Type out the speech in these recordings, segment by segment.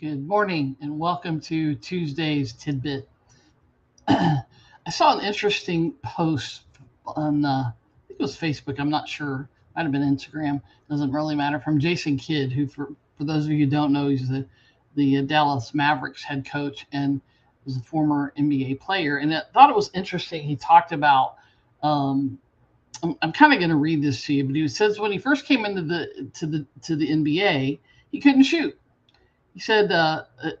Good morning and welcome to Tuesday's Tidbit. I saw an interesting post on, I think it was Facebook, I'm not sure, might have been Instagram, doesn't really matter, from Jason Kidd, who, for those of you who don't know, he's the Dallas Mavericks head coach and was a former NBA player. And I thought it was interesting. He talked about, um, I'm kind of going to read this to you, but he says when he first came into the NBA, he couldn't shoot. He said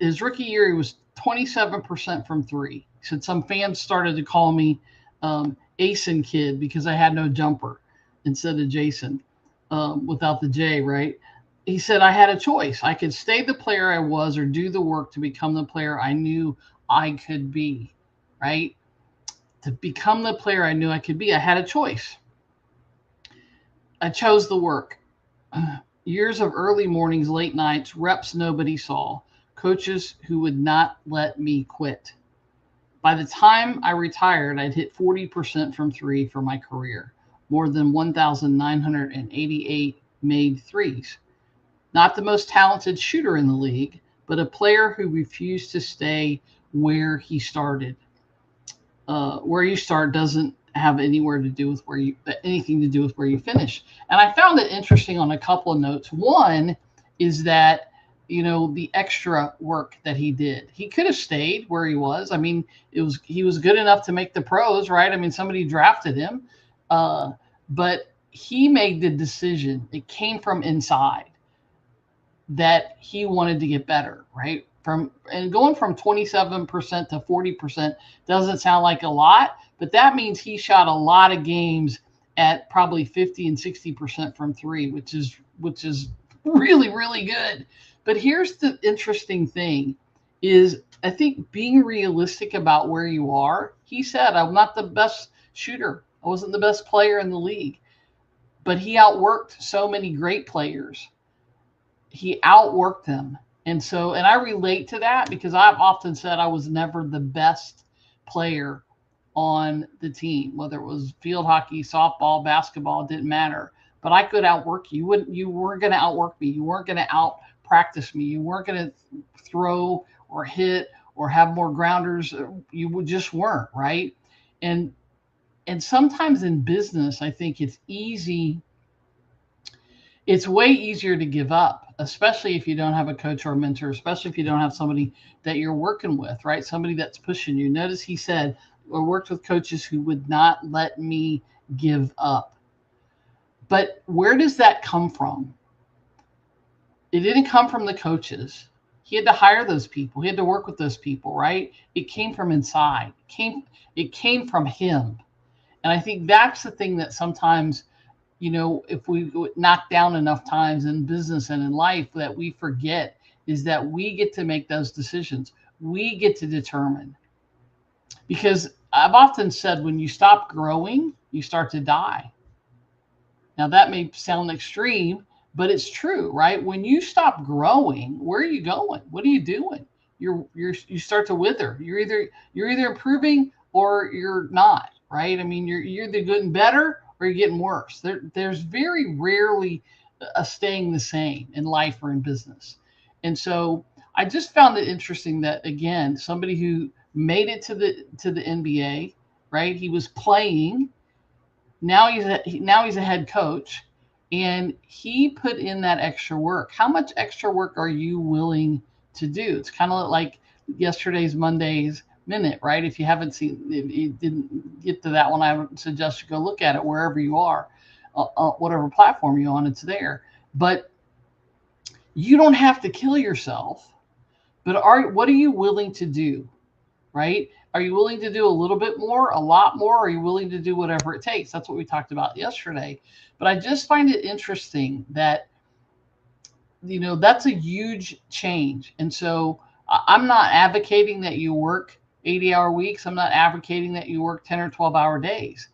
his rookie year he was 27% from three. He said some fans started to call me Asen Kid because I had no jumper instead of Jason without the J, right? He said I had a choice. I could stay the player I was or do the work to become the player I knew I could be, right? To become the player I knew I could be, I had a choice. I chose the work. Years of early mornings, late nights, reps nobody saw, coaches who would not let me quit. By the time I retired, I'd hit 40% from three for my career, more than 1,988 made threes. Not the most talented shooter in the league, but a player who refused to stay where he started. Where you start doesn't have anywhere to do with where you anything to do with where you finish. And I found it interesting on a couple of notes. One is that the extra work that he did. He could have stayed where he was. I mean, he was good enough to make the pros, right? I mean, somebody drafted him, uh, but he made the decision. It came from inside that he wanted to get better, right? Going from 27% to 40% doesn't sound like a lot, but that means he shot a lot of games at probably 50 and 60% from three, which is really really good. But here's the interesting thing is I think being realistic about where you are. He said, I'm not the best shooter. I wasn't the best player in the league, but he outworked so many great players. He outworked them. And I relate to that because I've often said I was never the best player on the team, whether it was field hockey, softball, basketball, it didn't matter. But I could outwork you. You weren't going to outwork me. You weren't going to out practice me. You weren't going to throw or hit or have more grounders. You just weren't, right? And and sometimes in business, I think it's way easier to give up, especially if you don't have a coach or a mentor, especially if you don't have somebody that you're working with, right? Somebody that's pushing you. Notice he said, I worked with coaches who would not let me give up. But where does that come from? It didn't come from the coaches. He had to hire those people. He had to work with those people, right? It came from inside. It came from him. And I think that's the thing that sometimes if we knock down enough times in business and in life that we forget is that we get to make those decisions. We get to determine. Because I've often said when you stop growing, you start to die. Now, that may sound extreme, but it's true, right? When you stop growing, where are you going? What are you doing? You start to wither. You're either improving or you're not, right? I mean, you're either getting better or you're getting worse. There's very rarely a staying the same in life or in business. And so I just found it interesting that again, somebody who made it to the NBA, right? He was playing. Now he's a head coach, and he put in that extra work. How much extra work are you willing to do? It's kind of like yesterday's Monday's Minute, right? If you didn't get to that one, I would suggest you go look at it wherever you are, whatever platform you're on, it's there. But you don't have to kill yourself. But what are you willing to do? Right? Are you willing to do a little bit more, a lot more? Or are you willing to do whatever it takes? That's what we talked about yesterday. But I just find it interesting that, that's a huge change. And so I'm not advocating that you work 80-hour weeks. I'm not advocating that you work 10 or 12-hour days.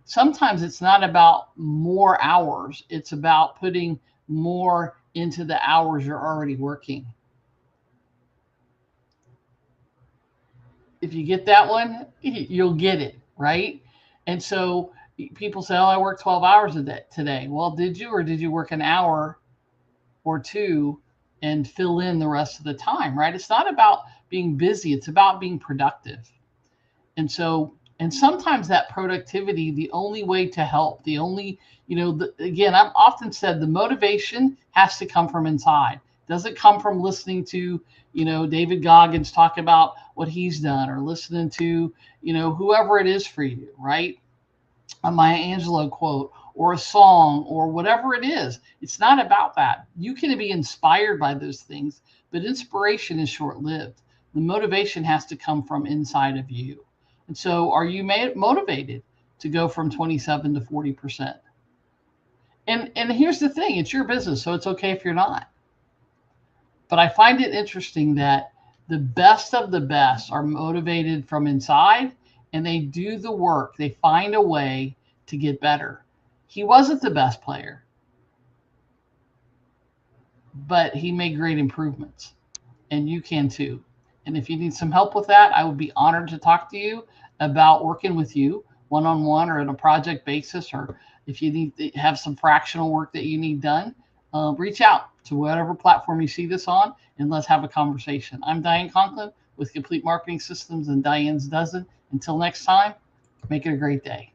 Sometimes it's not about more hours, it's about putting more into the hours you're already working. If you get that one, you'll get it, right? And so people say, "Oh, I worked 12 hours a day today." Well, did you, or did you work an hour or two and fill in the rest of the time, right? It's not about being busy, it's about being productive. And so, and sometimes that productivity, the only way to help, the only, again, I've often said the motivation has to come from inside. It doesn't come from listening to, David Goggins talk about what he's done, or listening to, whoever it is for you, right? A Maya Angelou quote, or a song, or whatever it is. It's not about that. You can be inspired by those things, but inspiration is short lived. The motivation has to come from inside of you. And so, are you motivated to go from 27 to 40%? And here's the thing, it's your business, so it's okay if you're not. But I find it interesting that the best of the best are motivated from inside, and they do the work. They find a way to get better. He wasn't the best player, but he made great improvements, and you can too. And if you need some help with that, I would be honored to talk to you about working with you one-on-one or on a project basis, or if you need to have some fractional work that you need done, reach out to whatever platform you see this on, and let's have a conversation. I'm Diane Conklin with Complete Marketing Systems and Diane's Dozen. Until next time, make it a great day.